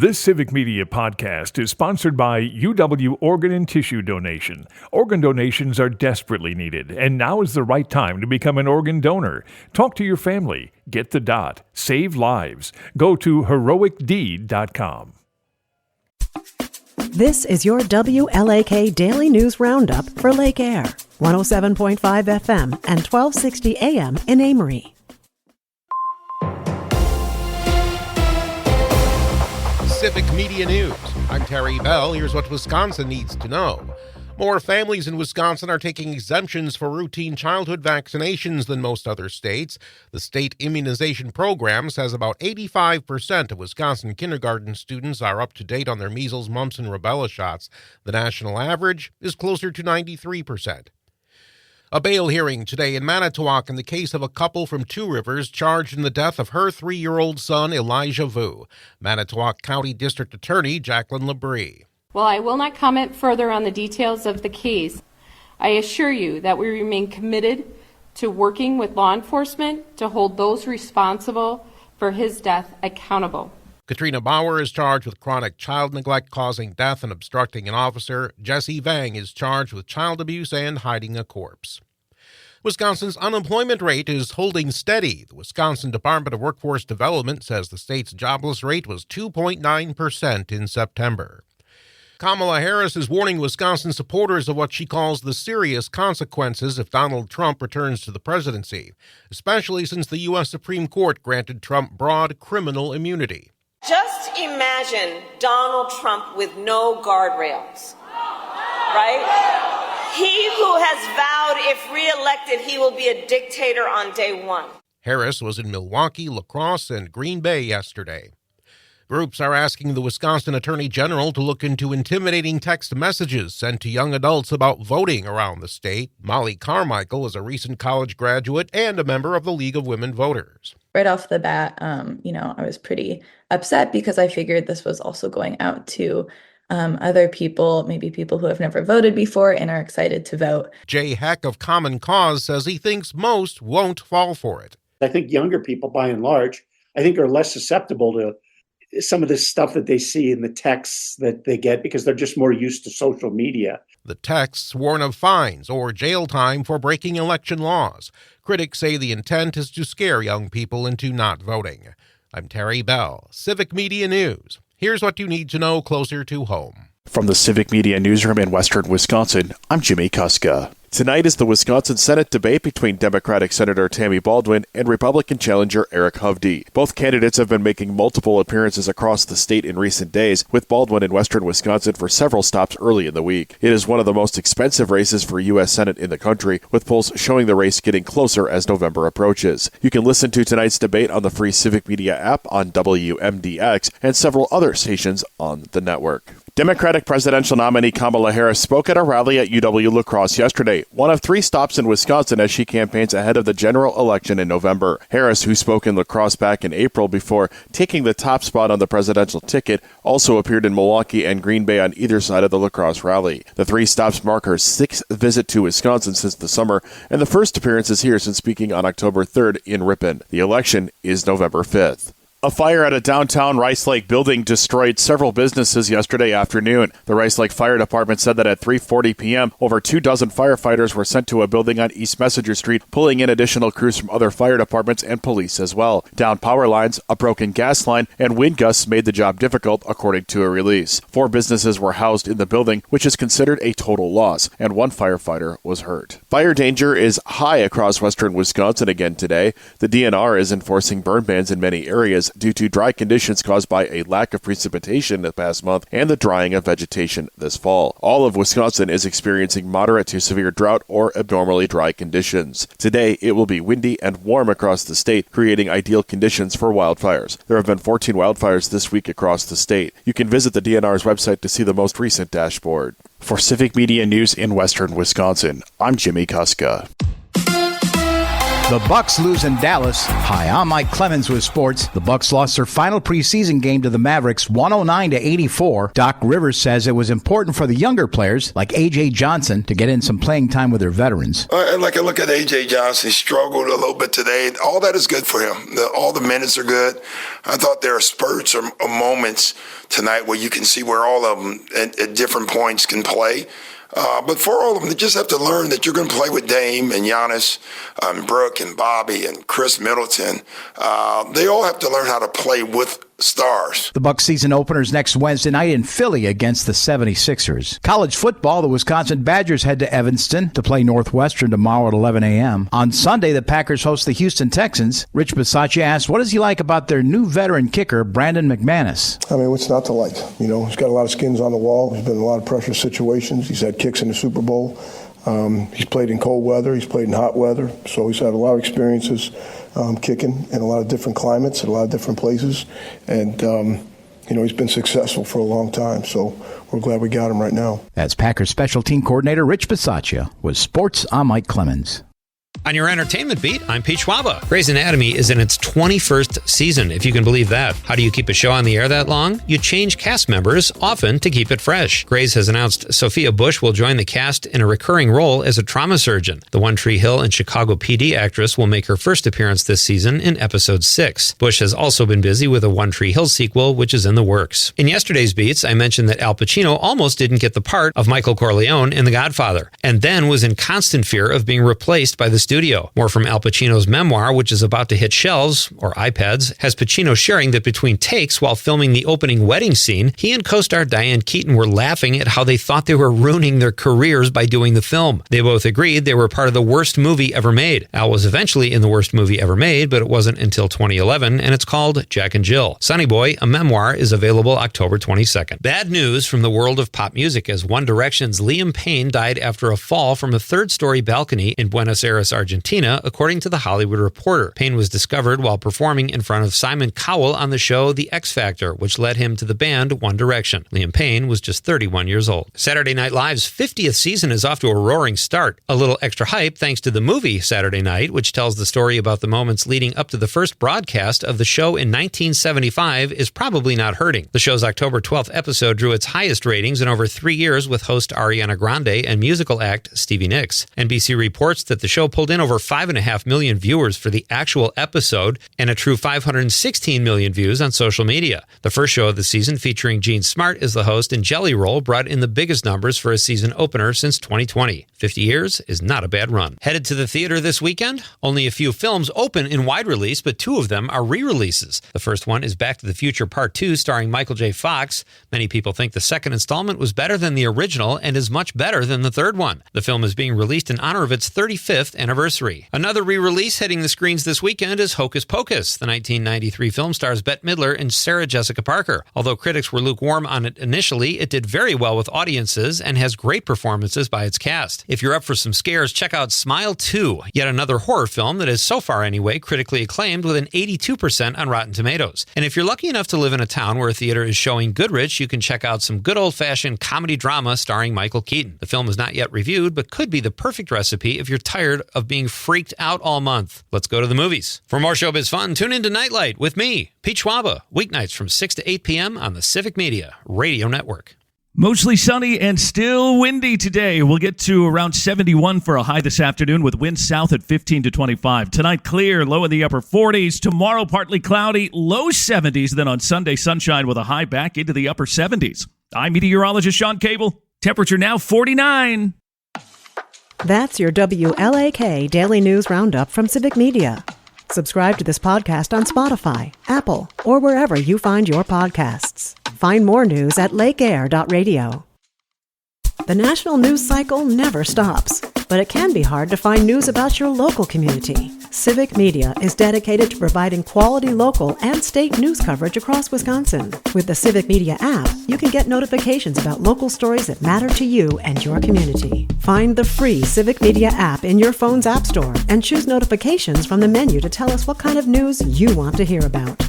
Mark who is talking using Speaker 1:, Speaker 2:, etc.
Speaker 1: This Civic Media podcast is sponsored by UW Organ and Tissue Donation. Organ donations are desperately needed, and now is the right time to become an organ donor. Talk to your family. Get the dot. Save lives. Go to heroicdeed.com.
Speaker 2: This is your WLAK Daily News Roundup for Lake Air, 107.5 FM and 1260 AM in Amory.
Speaker 3: Civic Media News. I'm Terry Bell. Here's what Wisconsin needs to know. More families in Wisconsin are taking exemptions for routine childhood vaccinations than most other states. The state immunization program says about 85% of Wisconsin kindergarten students are up to date on their measles, mumps, and rubella shots. The national average is closer to 93%. A bail hearing today in Manitowoc in the case of a couple from Two Rivers charged in the death of her 3-year-old son, Elijah Vu. Manitowoc County District Attorney Jacqueline Labrie.
Speaker 4: While I will not comment further on the details of the case, I assure you that we remain committed to working with law enforcement to hold those responsible for his death accountable.
Speaker 3: Katrina Bauer is charged with chronic child neglect causing death and obstructing an officer. Jesse Vang is charged with child abuse and hiding a corpse. Wisconsin's unemployment rate is holding steady. The Wisconsin Department of Workforce Development says the state's jobless rate was 2.9% in September. Kamala Harris is warning Wisconsin supporters of what she calls the serious consequences if Donald Trump returns to the presidency, especially since the U.S. Supreme Court granted Trump broad criminal immunity.
Speaker 5: Just imagine Donald Trump with no guardrails, right? He who has vowed if reelected he will be a dictator on day one.
Speaker 3: Harris was in Milwaukee, La Crosse, and Green Bay yesterday. Groups are asking the Wisconsin Attorney General to look into intimidating text messages sent to young adults about voting around the state. Molly Carmichael is a recent college graduate and a member of the League of Women Voters.
Speaker 6: Right off the bat, I was pretty upset because I figured this was also going out to other people, maybe people who have never voted before and are excited to vote.
Speaker 3: Jay Heck of Common Cause says he thinks most won't fall for it.
Speaker 7: I think younger people, by and large, are less susceptible to some of this stuff that they see in the texts that they get because they're just more used to social media.
Speaker 3: The texts warn of fines or jail time for breaking election laws. Critics say the intent is to scare young people into not voting. I'm Terry Bell, Civic Media News. Here's what you need to know closer to home.
Speaker 8: From the Civic Media Newsroom in Western Wisconsin, I'm Jimmy Kuska. Tonight is the Wisconsin Senate debate between Democratic Senator Tammy Baldwin and Republican challenger Eric Hovde. Both candidates have been making multiple appearances across the state in recent days, with Baldwin in Western Wisconsin for several stops early in the week. It is one of the most expensive races for U.S. Senate in the country, with polls showing the race getting closer as November approaches. You can listen to tonight's debate on the free Civic Media app on WMDX and several other stations on the network. Democratic presidential nominee Kamala Harris spoke at a rally at UW La Crosse yesterday, one of 3 stops in Wisconsin as she campaigns ahead of the general election in November. Harris, who spoke in La Crosse back in April before taking the top spot on the presidential ticket, also appeared in Milwaukee and Green Bay on either side of the La Crosse rally. The 3 stops mark her 6th visit to Wisconsin since the summer and the first appearances here since speaking on October 3rd in Ripon. The election is November 5th. A fire at a downtown Rice Lake building destroyed several businesses yesterday afternoon. The Rice Lake Fire Department said that at 3:40 p.m., over 24 firefighters were sent to a building on East Messenger Street, pulling in additional crews from other fire departments and police as well. Down power lines, a broken gas line, and wind gusts made the job difficult, according to a release. 4 businesses were housed in the building, which is considered a total loss, and 1 firefighter was hurt. Fire danger is high across western Wisconsin again today. The DNR is enforcing burn bans in many areas due to dry conditions caused by a lack of precipitation the past month and the drying of vegetation this fall. All of Wisconsin is experiencing moderate to severe drought or abnormally dry conditions. Today, it will be windy and warm across the state, creating ideal conditions for wildfires. There have been 14 wildfires this week across the state. You can visit the DNR's website to see the most recent dashboard. For Civic Media News in Western Wisconsin, I'm Jimmy Kuska.
Speaker 9: The Bucks lose in Dallas. Hi, I'm Mike Clemens with sports. The Bucks lost their final preseason game to the Mavericks 109-84. Doc Rivers says it was important for the younger players like A.J. Johnson to get in some playing time with their veterans.
Speaker 10: Like I look at A.J. Johnson, he struggled a little bit today. All that is good for him. All the minutes are good. I thought there are spurts or moments tonight where you can see where all of them at different points can play. But for all of them, they just have to learn that you're going to play with Dame and Giannis, Brooke and Bobby and Chris Middleton. They all have to learn how to play with stars.
Speaker 9: The Bucs season openers next Wednesday night in Philly against the 76ers. College football, the Wisconsin Badgers head to Evanston to play Northwestern tomorrow at 11 a.m. On Sunday, the Packers host the Houston Texans. Rich Bisaccia asked, what does he like about their new veteran kicker, Brandon McManus?
Speaker 11: I mean, what's not to like? You know, he's got a lot of skins on the wall. He's been in a lot of pressure situations. He's had kicks in the Super Bowl. He's played in cold weather. He's played in hot weather. So he's had a lot of experiences kicking in a lot of different climates, in a lot of different places. And, you know, he's been successful for a long time. So we're glad we got him right now.
Speaker 9: That's Packers special team coordinator Rich Bisaccia with Sports. I'm Mike Clemens.
Speaker 12: On your entertainment beat, I'm Pete Schwaba. Grey's Anatomy is in its 21st season, if you can believe that. How do you keep a show on the air that long? You change cast members, often to keep it fresh. Grey's has announced Sophia Bush will join the cast in a recurring role as a trauma surgeon. The One Tree Hill and Chicago PD actress will make her first appearance this season in episode 6. Bush has also been busy with a One Tree Hill sequel, which is in the works. In yesterday's beats, I mentioned that Al Pacino almost didn't get the part of Michael Corleone in The Godfather, and then was in constant fear of being replaced by the studio. More from Al Pacino's memoir, which is about to hit shelves, or iPads, has Pacino sharing that between takes while filming the opening wedding scene, he and co-star Diane Keaton were laughing at how they thought they were ruining their careers by doing the film. They both agreed they were part of the worst movie ever made. Al was eventually in the worst movie ever made, but it wasn't until 2011, and it's called Jack and Jill. Sonny Boy, a memoir, is available October 22nd. Bad news from the world of pop music, as One Direction's Liam Payne died after a fall from a third-story balcony in Buenos Aires, Argentina, according to The Hollywood Reporter. Payne was discovered while performing in front of Simon Cowell on the show The X Factor, which led him to the band One Direction. Liam Payne was just 31 years old. Saturday Night Live's 50th season is off to a roaring start. A little extra hype thanks to the movie Saturday Night, which tells the story about the moments leading up to the first broadcast of the show in 1975, is probably not hurting. The show's October 12th episode drew its highest ratings in over 3 years with host Ariana Grande and musical act Stevie Nicks. NBC reports that the show pulled in over 5.5 million viewers for the actual episode and a true 516 million views on social media. The first show of the season, featuring Gene Smart as the host and Jelly Roll, brought in the biggest numbers for a season opener since 2020. 50 years is not a bad run. Headed to the theater this weekend? Only a few films open in wide release, but 2 of them are re-releases. The first one is Back to the Future Part 2, starring Michael J. Fox. Many people think the second installment was better than the original and is much better than the third one. The film is being released in honor of its 35th anniversary. Another re-release hitting the screens this weekend is Hocus Pocus. The 1993 film stars Bette Midler and Sarah Jessica Parker. Although critics were lukewarm on it initially, it did very well with audiences and has great performances by its cast. If you're up for some scares, check out Smile 2, yet another horror film that is, so far anyway, critically acclaimed with an 82% on Rotten Tomatoes. And if you're lucky enough to live in a town where a theater is showing Goodrich, you can check out some good old-fashioned comedy drama starring Michael Keaton. The film is not yet reviewed, but could be the perfect recipe if you're tired of being freaked out all month. Let's go to the movies. For more showbiz fun, tune into Nightlight with me, Pete Schwaba, weeknights from 6 to 8 p.m. on the Civic Media Radio Network.
Speaker 13: Mostly sunny and still windy today. We'll get to around 71 for a high this afternoon with winds south at 15 to 25. Tonight, clear, low in the upper 40s. Tomorrow, partly cloudy, low 70s. Then on Sunday, sunshine with a high back into the upper 70s. I'm meteorologist Sean Cable. Temperature now 49.
Speaker 2: That's your WLAK Daily News Roundup from Civic Media. Subscribe to this podcast on Spotify, Apple, or wherever you find your podcasts. Find more news at lakeair.radio. The national news cycle never stops, but it can be hard to find news about your local community. Civic Media is dedicated to providing quality local and state news coverage across Wisconsin. With the Civic Media app, you can get notifications about local stories that matter to you and your community. Find the free Civic Media app in your phone's app store and choose notifications from the menu to tell us what kind of news you want to hear about.